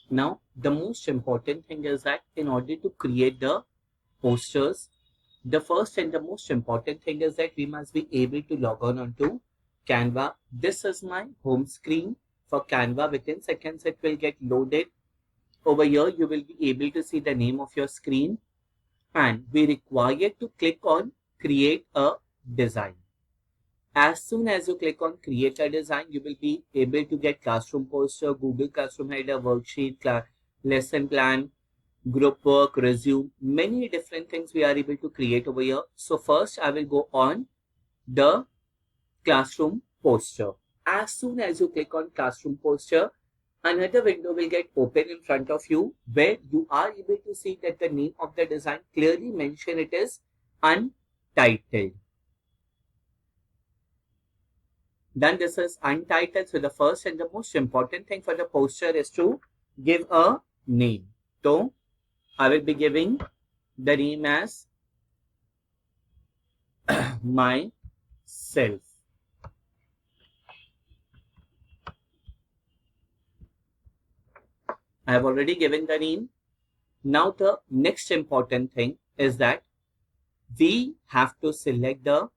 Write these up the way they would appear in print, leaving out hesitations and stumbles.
Now, the most important thing is that in order to create the posters, the first and the most important thing is that we must be able to log on onto Canva. This is my home screen for Canva. Within seconds, it will get loaded. Over here, you will be able to see the name of your screen, and we require to click on create a design. As soon as you click on create a design, you will be able to get classroom poster, Google Classroom header, worksheet, lesson plan, group work, resume, many different things we are able to create over here. So first I will go on the classroom poster. As soon as you click on classroom poster, another window will get open in front of you where you are able to see that the name of the design clearly mentioned, it is untitled. Then this is untitled. So the first and the most important thing for the poster is to give a name. So I will be giving the name as myself. I have already given the name. Now the next important thing is that we have to select the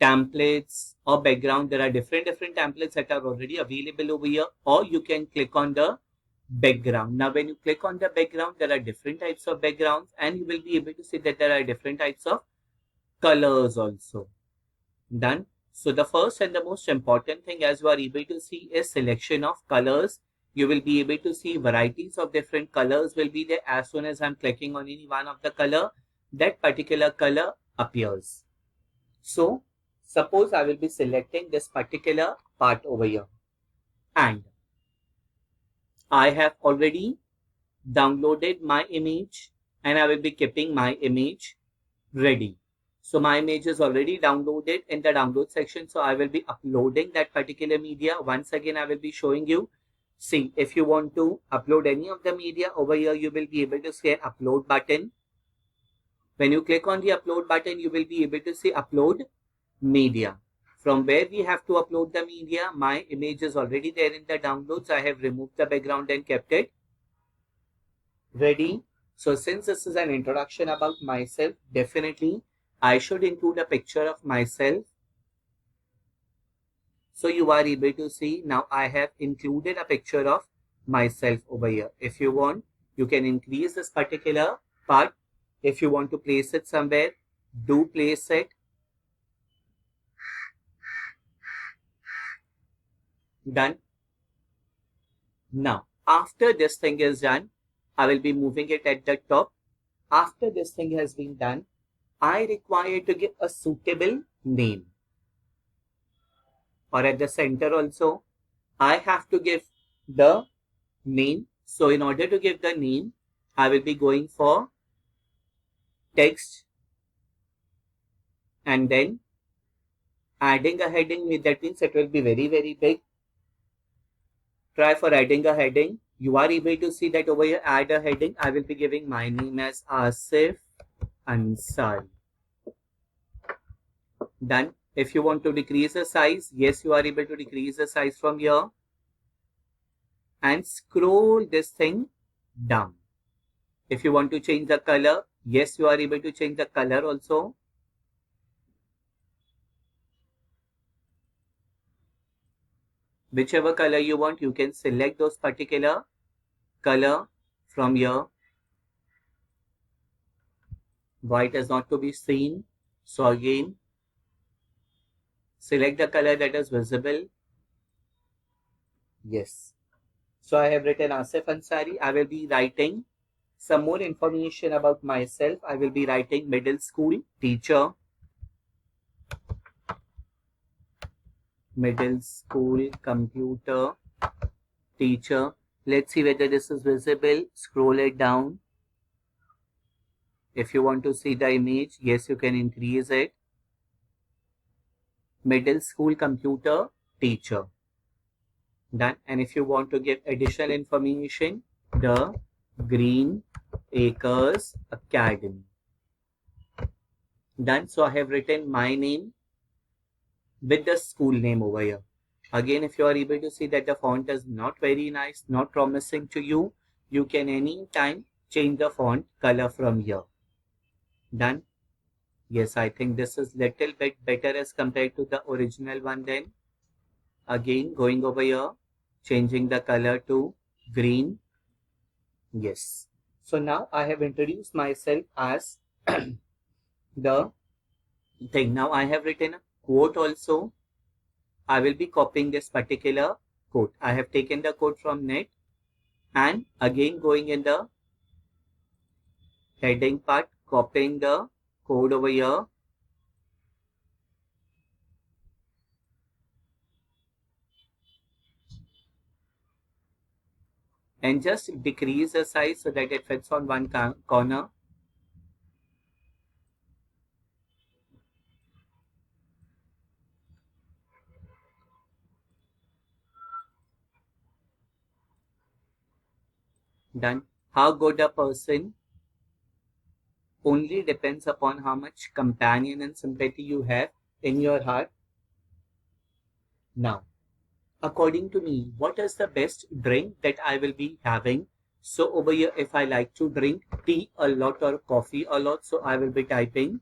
templates or background. There are different templates that are already available over here, or you can click on the background. Now when you click on the background, there are different types of backgrounds, and you will be able to see that there are different types of colors also. Done. So the first and the most important thing, as you are able to see, is selection of colors. You will be able to see varieties of different colors will be there. As soon as I'm clicking on any one of the color, that particular color appears. So suppose I will be selecting this particular part over here, and I have already downloaded my image, and I will be keeping my image ready. So my image is already downloaded in the download section. So I will be uploading that particular media. Once again, I will be showing you. See, if you want to upload any of the media over here, you will be able to see an upload button. When you click on the upload button, you will be able to see upload media. From where we have to upload the media, my image is already there in the downloads. I have removed the background and kept it ready. So since this is an introduction about myself, definitely I should include a picture of myself. So you are able to see now I have included a picture of myself over here. If you want, you can increase this particular part. If you want to place it somewhere, do place it. Done. Now, after this thing is done, I will be moving it at the top. After this thing has been done, I require to give a suitable name. Or at the center also, I have to give the name. So in order to give the name, I will be going for text and then adding a heading. That means it will be very big. Try for adding a heading. You are able to see that over here, add a heading. I will be giving my name as Asif Ansari. Done. If you want to decrease the size, yes, you are able to decrease the size from here and scroll this thing down. If you want to change the color, yes, you are able to change the color also. Whichever color you want, you can select those particular color from here. White is not to be seen. So again, select the color that is visible. Yes. So I have written Asif Ansari. I will be writing some more information about myself. I will be writing middle school teacher. Middle school computer teacher. Let's see whether this is visible. Scroll it down. If you want to see the image, yes, you can increase it. Middle school computer teacher. Done. And if you want to give additional information, the Green Acres Academy. Done. So I have written my name with the school name over here. Again, if you are able to see that the font is not very nice, not promising to you, you can anytime change the font color from here. Done. Yes, I think this is little bit better as compared to the original one then. Again, going over here, changing the color to green. Yes. So now I have introduced myself as the thing. Now I have written a quote also. I will be copying this particular quote. I have taken the quote from net and again going in the heading part, copying the code over here. And just decrease the size so that it fits on one corner. Done. How good a person only depends upon how much companion and sympathy you have in your heart. Now, according to me, what is the best drink that I will be having? So over here, if I like to drink tea a lot or coffee a lot, so I will be typing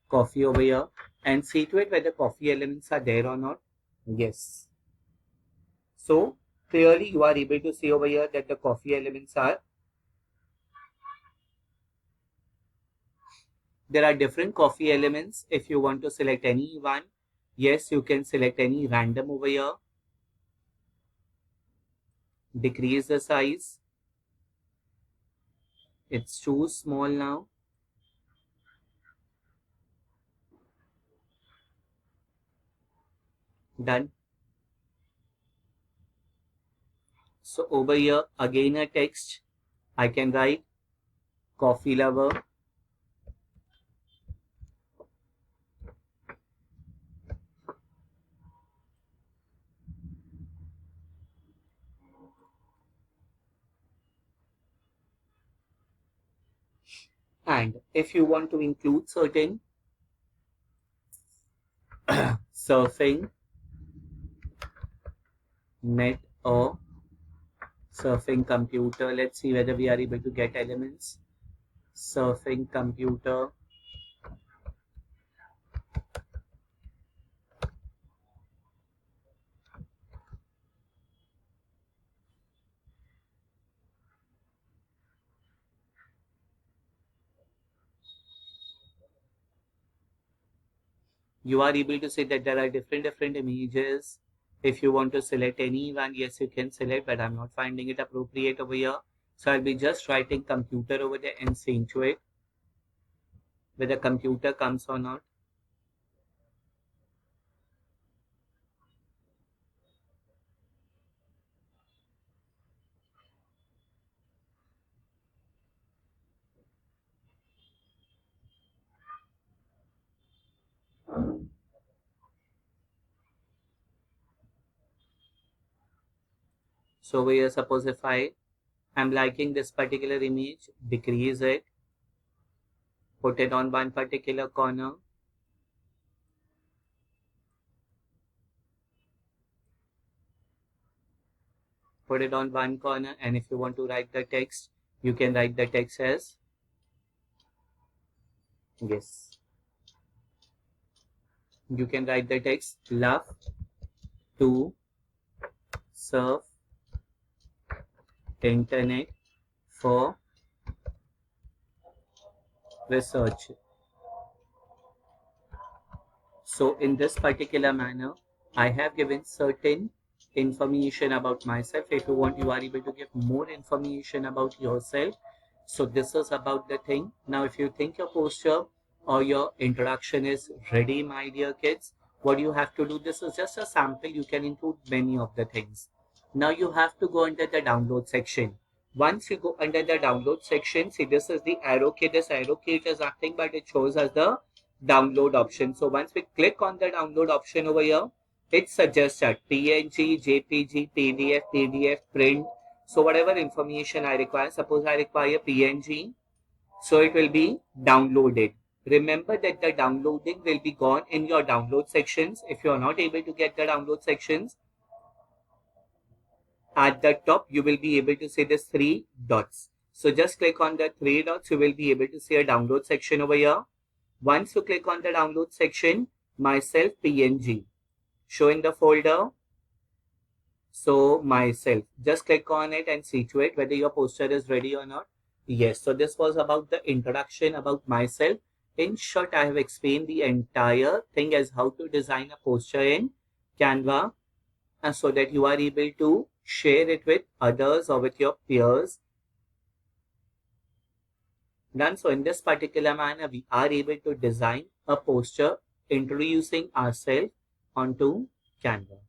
coffee over here and see to it whether coffee elements are there or not. Yes. So clearly you are able to see over here that the coffee elements are. There are different coffee elements. If you want to select any one, yes, you can select any random over here. Decrease the size. It's too small now. Done. So over here, again a text. I can write coffee lover. And if you want to include certain surfing, net or surfing computer, let's see whether we are able to get elements. Surfing computer. You are able to see that there are different images. If you want to select any one, yes, you can select, but I'm not finding it appropriate over here. So I'll be just writing computer over there and seeing to it whether computer comes or not. So over here, suppose if I'm liking this particular image, decrease it, put it on one particular corner. Put it on one corner, and if you want to write the text, you can write the text as, yes, you can write the text, love to surf internet for research. So in this particular manner, I have given certain information about myself. If you want, you are able to give more information about yourself. So this is about the thing. Now, if you think your poster or your introduction is ready, my dear kids, what you have to do, this is just a sample. You can include many of the things. Now you have to go under the download section. Once you go under the download section, see this is the arrow key. This arrow key is nothing but it shows us the download option. So once we click on the download option over here, it suggests that PNG, JPG, PDF, print. So whatever information I require, suppose I require PNG, so it will be downloaded. Remember that the downloading will be gone in your download sections. If you are not able to get the download sections, at the top, you will be able to see these three dots. So just click on the three dots. You will be able to see a download section over here. Once you click on the download section, myself PNG, show in the folder. So myself, just click on it and see to it whether your poster is ready or not. Yes, so this was about the introduction about myself. In short, I have explained the entire thing as how to design a poster in Canva, and so that you are able to share it with others or with your peers. Done. So in this particular manner, we are able to design a poster introducing ourselves onto Canva.